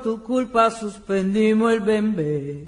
tu culpa suspendimos el bembé.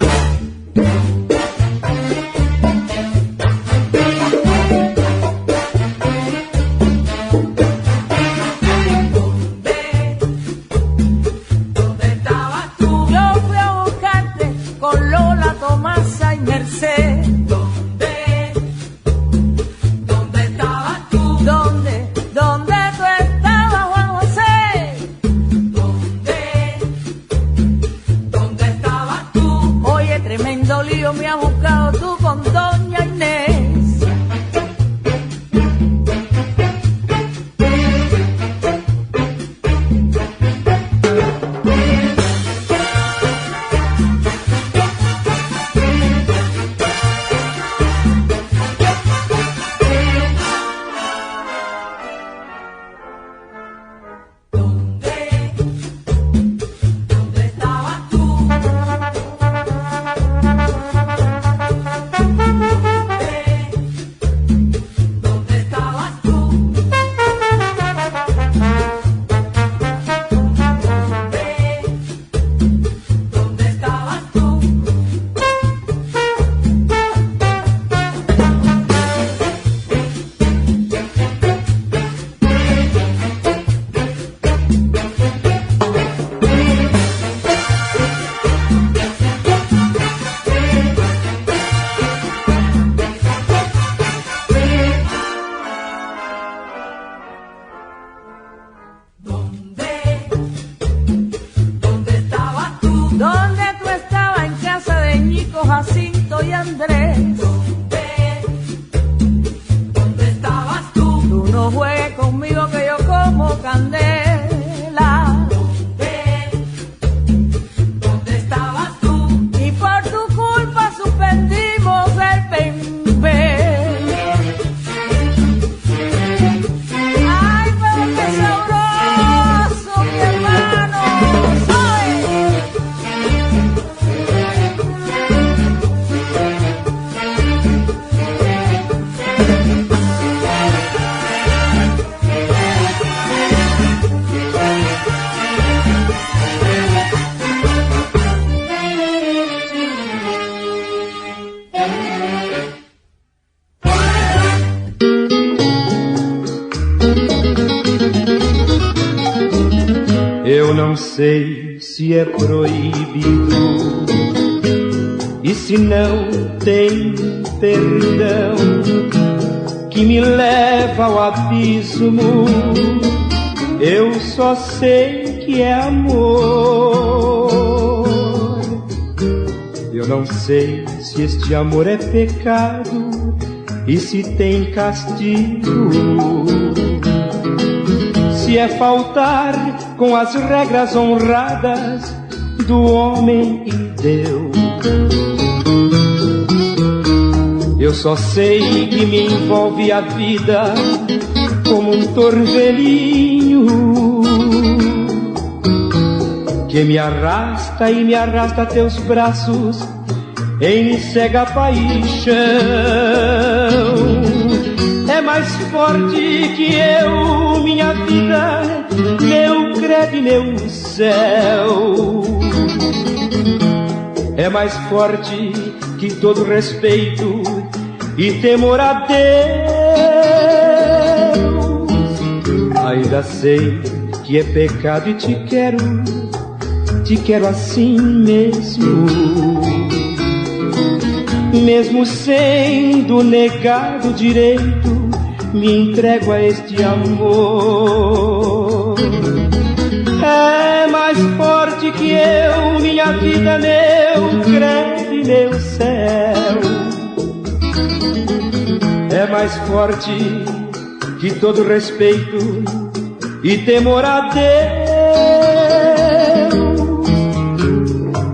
Jacinto y Andrés. ¿Dónde estabas tú? Tú no juegues conmigo que yo como candela. ¿Dónde estabas tú? Y por tu culpa suspendimos el bembé. Ay, pero qué sabroso, mi hermano. Eu não sei se é proibido e se não tem perdão que me leva ao abismo. Eu só sei que é amor. Eu não sei se este amor é pecado e se tem castigo. Se é faltar com as regras honradas do homem e Deus. Eu só sei que me envolve a vida como um torvelinho que me arrasta e me arrasta a teus braços em cega paixão. É mais forte que eu, minha vida, meu credo e meu céu. É mais forte que todo respeito e temor a Deus. Ainda sei que é pecado e te quero assim mesmo. Mesmo sendo negado o direito, me entrego a este amor. É mais forte que eu, minha vida, meu credo e meu céu. É mais forte que todo respeito e temor a Deus.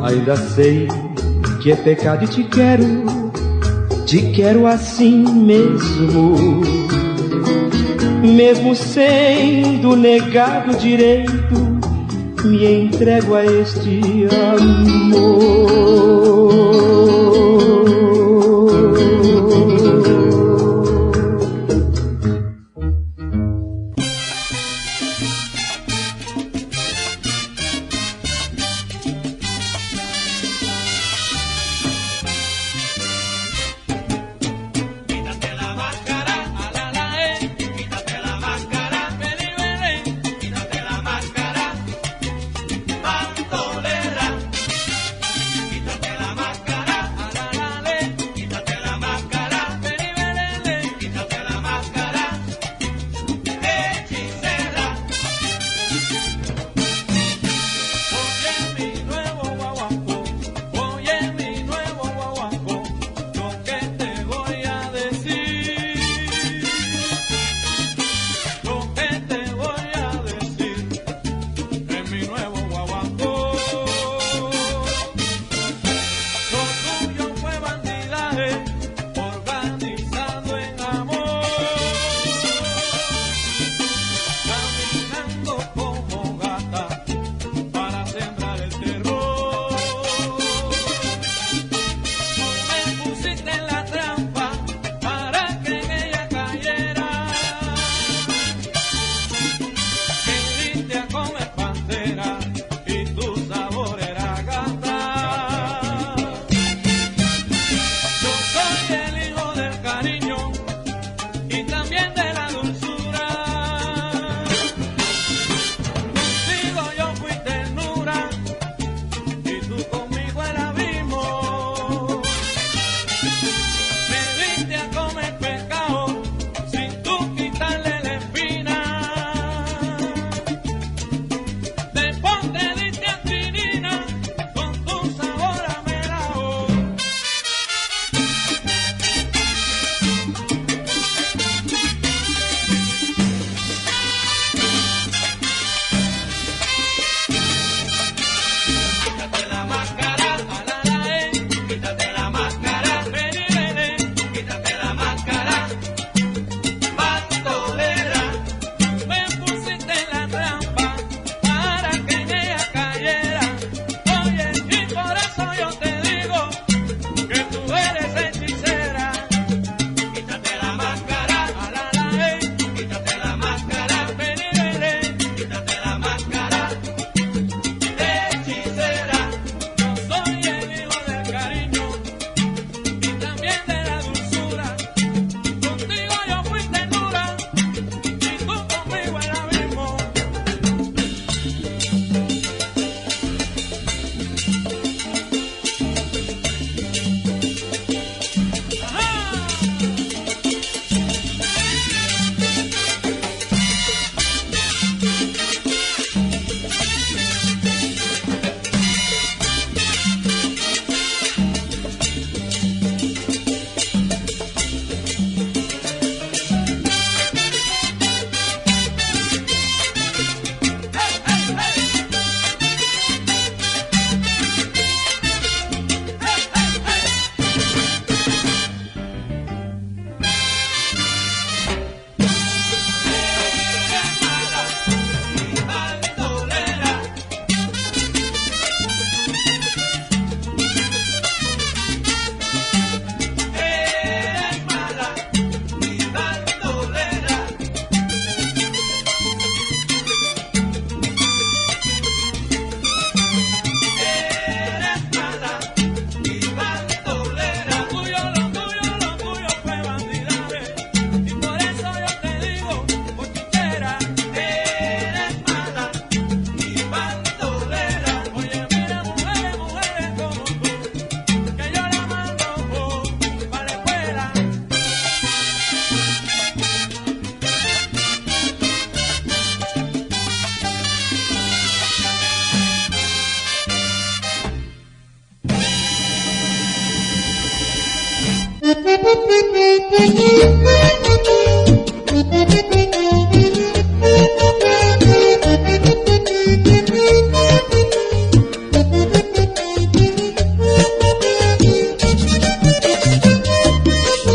Ainda sei que é pecado e te quero assim mesmo. Mesmo sendo negado o direito, me entrego a este amor.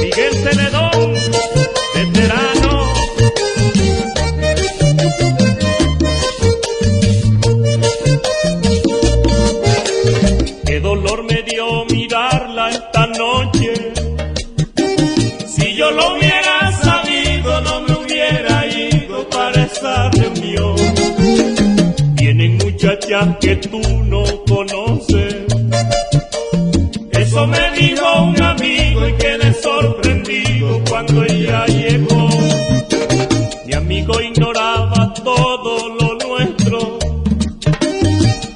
Miguel Celedón, veterano. Qué dolor me dio mirarla esta noche. Si yo lo hubiera sabido, no me hubiera ido para esa reunión. Vienen muchachas que tú no conoces. Eso me dijo un amigo y quedé sorprendido cuando ella llegó. Mi amigo ignoraba todo lo nuestro.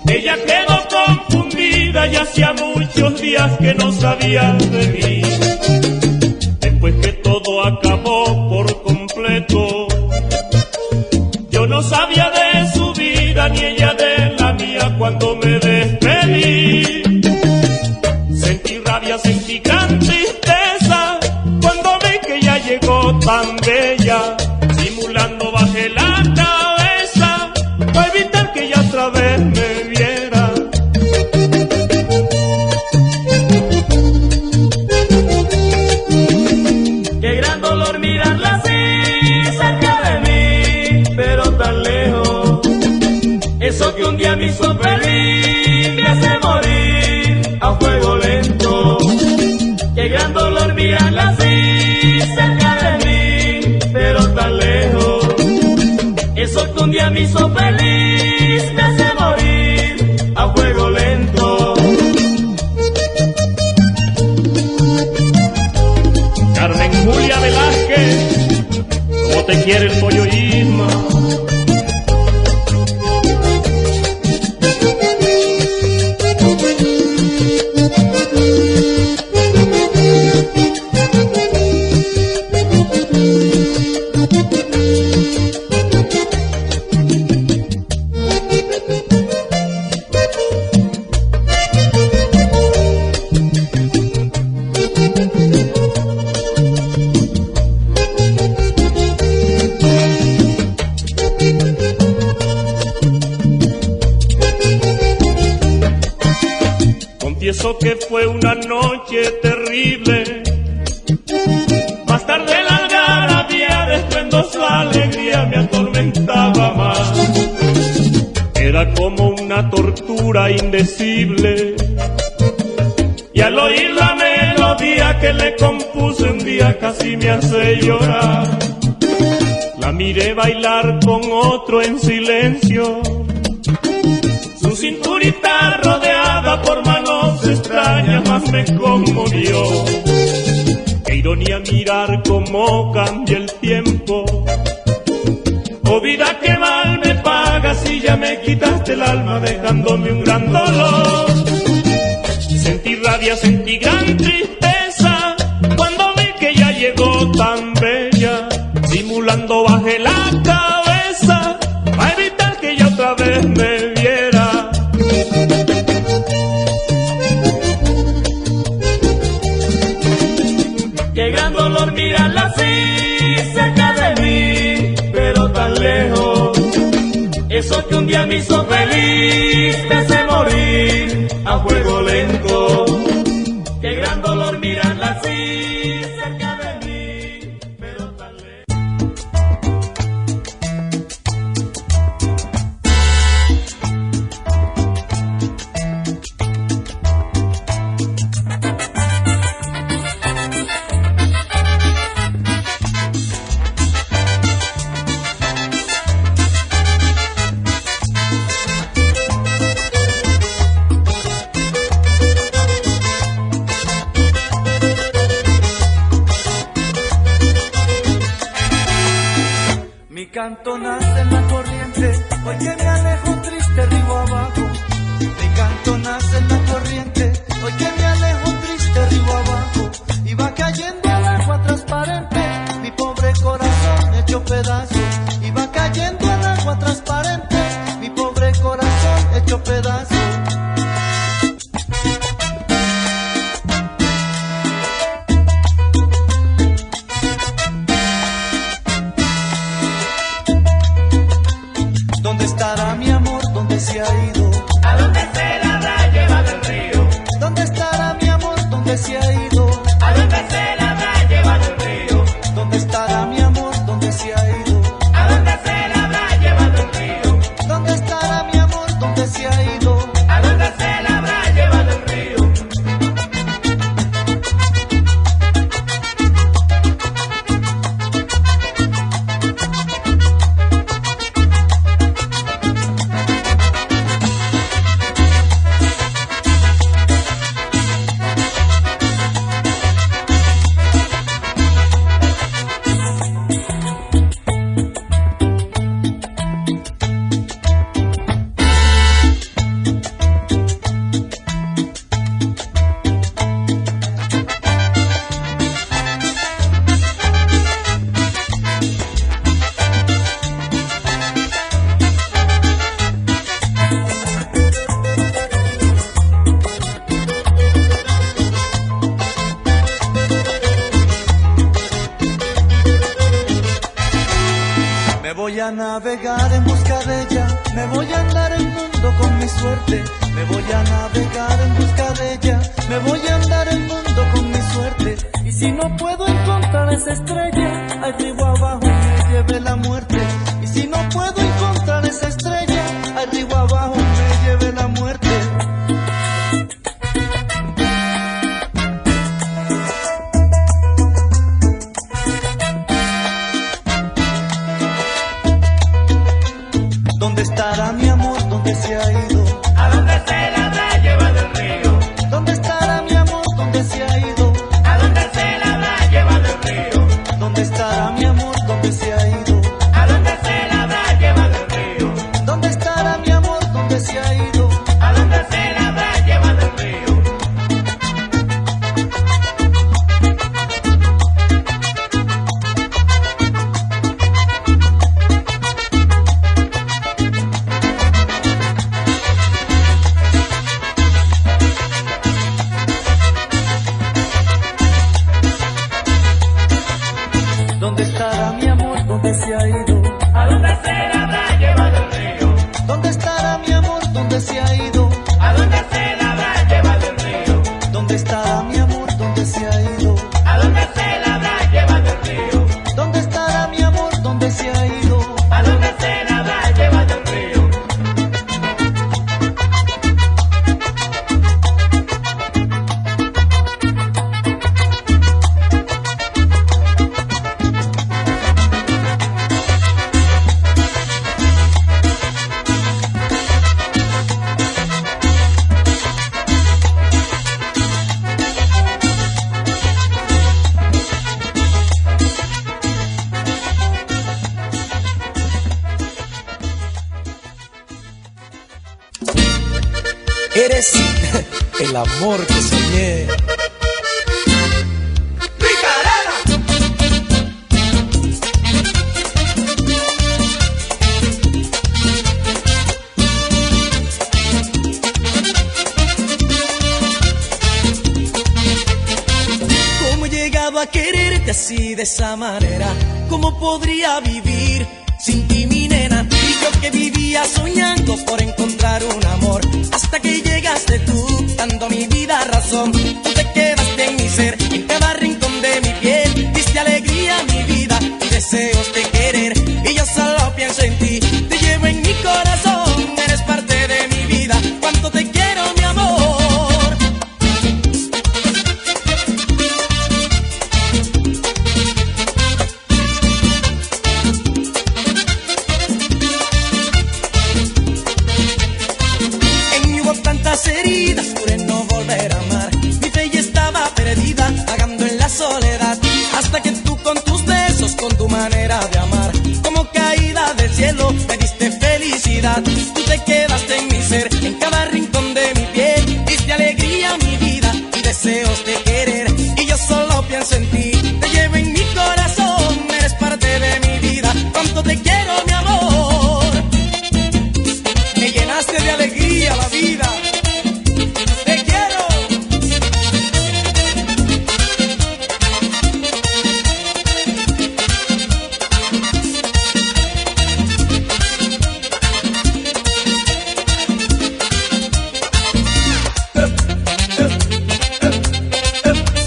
Ella quedó confundida y hacía muchos días que no sabía de mí. Después que todo acabó por completo, yo no sabía de su vida ni ella de la mía. Cuando me despedí, sentí rabia, sentí gran tristeza cuando vi que ella llegó tan bella. Simulando bajé la cabeza para evitar que ella otra vez me viera. Qué gran dolor mirarla así cerca de mí, pero tan lejos. Eso que un día me hizo feliz me hace morir a fuego lento. Qué gran dolor mirarla así cerca de mí, pero tan lejos. Eso que un día me hizo feliz me hace morir a fuego lento. Carmen Julia Velázquez, ¿cómo te quiere el pollo Isma? Confieso que fue una noche terrible. Más tarde la algarabía de estruendosa alegría me atormentaba más. Era como una tortura indecible. Y al oír la melodía que le compuse un día casi me hace llorar. La miré bailar con otro en silencio. Su cinturita rodeada por manos extrañas más me conmovió. Qué ironía mirar cómo cambia el tiempo. Oh vida, qué mal me pagas si ya me quitaste el alma dejándome un gran dolor. Sentí rabia, sentí gran tristeza cuando vi que ya llegó tan bella. Simulando bajé la cabeza para Eso que un día me hizo feliz, te hace morir a fuego lento. Qué gran dolor mirarla así cerca de mí, pero tan lejos. Mi canto nace en la corriente, hoy que me alejo triste río abajo. Mi canto nace en la corriente, hoy que me alejo triste río abajo. Y va cayendo al agua transparente, mi pobre corazón hecho pedazos. Y va cayendo al agua transparente, mi pobre corazón hecho pedazos. ¿Dónde estará mi amor? ¿Dónde se ha ido? ¿A dónde se la habrá llevado el río? ¿Dónde estará mi amor? ¿Dónde se ha ido? ¿A dónde se la habrá llevado el río? ¿Dónde estará mi amor? ¿Dónde se ha ido? ¿A dónde se la habrá llevado el río? ¿Dónde estará mi amor? ¿Dónde se ha ido? ¿A dónde se la habrá llevado el río? Me voy a navegar en busca de ella, me voy a andar el mundo con mi suerte. Me voy a navegar en busca de ella, me voy a andar el mundo con mi suerte. Y si no puedo encontrar esa estrella, al río abajo me lleve la muerte. Y si no puedo encontrar esa estrella, al río abajo me lleve la muerte. ¿Dónde estará mi amor? ¿Dónde se ha ido? ¿A dónde se la habrá llevado el río? ¿Dónde estará mi amor? ¿Dónde se ha ido? ¿A dónde se la habrá llevado el río? ¿Dónde estará mi amor? ¿Dónde se ha ido? ¿A dónde se la habrá llevado el río? ¿Dónde estará mi amor? ¿Dónde se ha ido? ¿A dónde se la habrá llevado el río? ¿Dónde estará mi amor? ¿Dónde se ha ido? ¿A dónde se la habrá llevado el río? ¿Dónde estará mi amor? ¿Dónde se ha ido? ¿A dónde se la habrá llevado el río? ¿Dónde estará mi amor? ¿Dónde se ha ido? ¿A dónde se la habrá llevado el río? ¿Dónde estará mi amor? ¿Dónde se ha ido? ¿A dónde se la habrá llevado el río? Eres el amor que soñé. ¿Cómo he llegado a quererte así de esa manera? ¿Cómo podría vivir sin ti, mi nena? Y yo que vivía solo felicidad. Tú te quedaste en mi ser, en cada rincón de mi piel. Diste alegría a mi vida y deseos de querer. Y yo solo pienso en ti, te llevo en mi corazón. Eres parte de mi vida, cuánto te quiero, mi amor. Me llenaste de alegría la vida. Te quiero.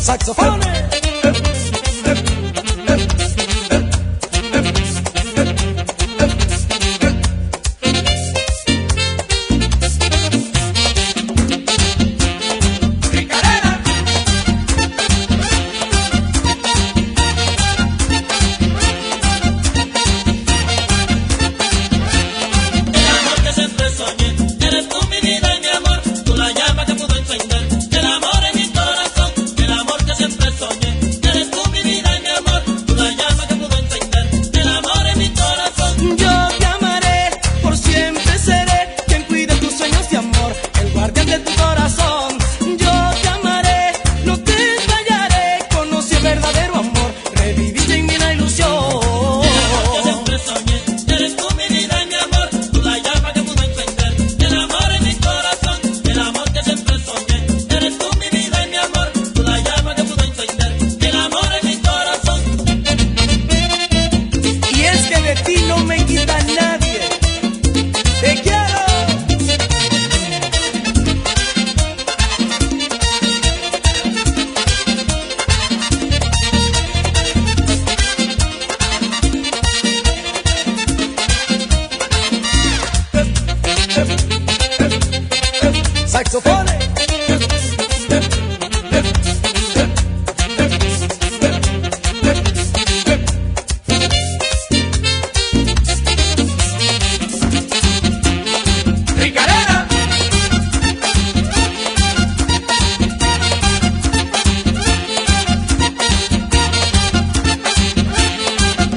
Saxofones. Saxofones. Ricarena.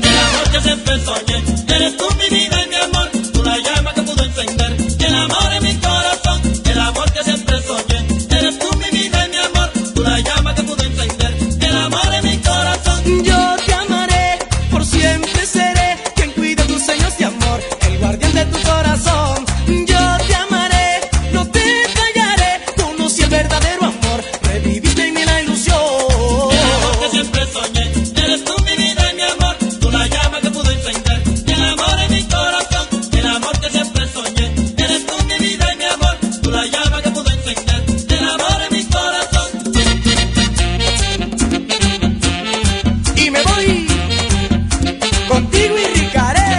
El amor que siempre soñé, eres tú mi vida y mi amor, tú la llama que pudo encender. El amor en mi corazón, el amor que siempre soñé, eres tú mi vida y mi amor, tú la llama que pudo encender. El amor en mi corazón. Yo te amaré, por siempre seré quien cuide tus sueños de amor, el guardián de tu corazón. Yo te amaré, no te fallaré, conocí el verdadero amor, reviviste en mí la ilusión. El amor que siempre soñé, eres tú mi vida y mi amor, tú la llama que pudo encender. El amor en mi corazón, el amor que siempre soñé, eres tú mi vida y mi amor, tú la llama que pudo encender. El amor en mi corazón. Y me voy contigo y Ricarena.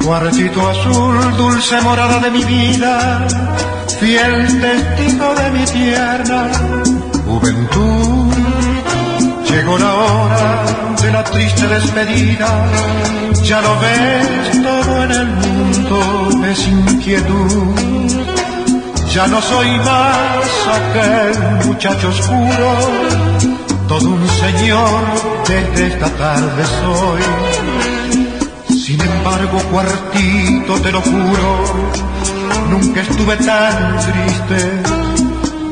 Cuartito azul, dulce morada de mi vida, fiel testigo de mi tierna juventud. Llegó la hora de la triste despedida, ya lo ves, todo en el mundo es inquietud. Ya no soy más aquel muchacho oscuro, todo un señor desde esta tarde soy. Sin embargo, cuartito, te lo juro, nunca estuve tan triste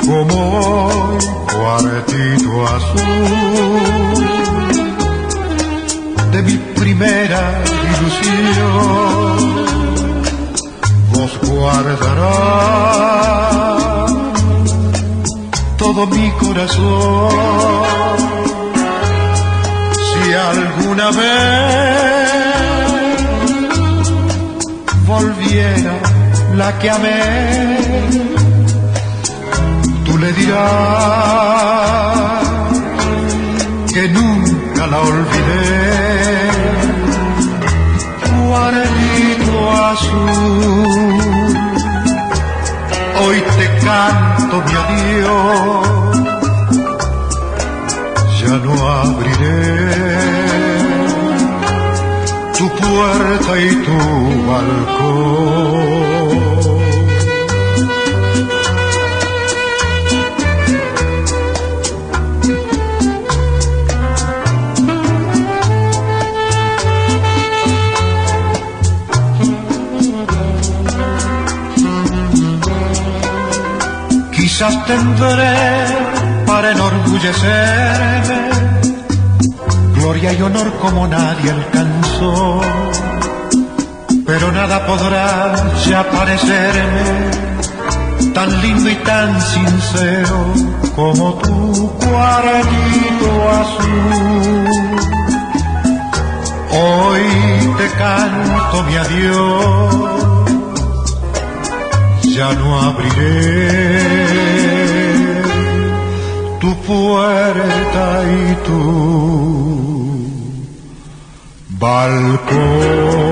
como hoy, cuartito azul. De mi primera ilusión, vos guardarás todo mi corazón. Si alguna vez volviera la que amé, tú le dirás que nunca la olvidé. Cuartito azul, hoy te canto mi adiós, ya no abriré tu puerta y tu balcón. Quizás tendré para enorgullecerme gloria y honor como nadie alcanzó, pero nada podrá ya parecerme tan lindo y tan sincero como tu cuartito azul. Hoy te canto mi adiós, ya no abriré tu puerta y tu balcón.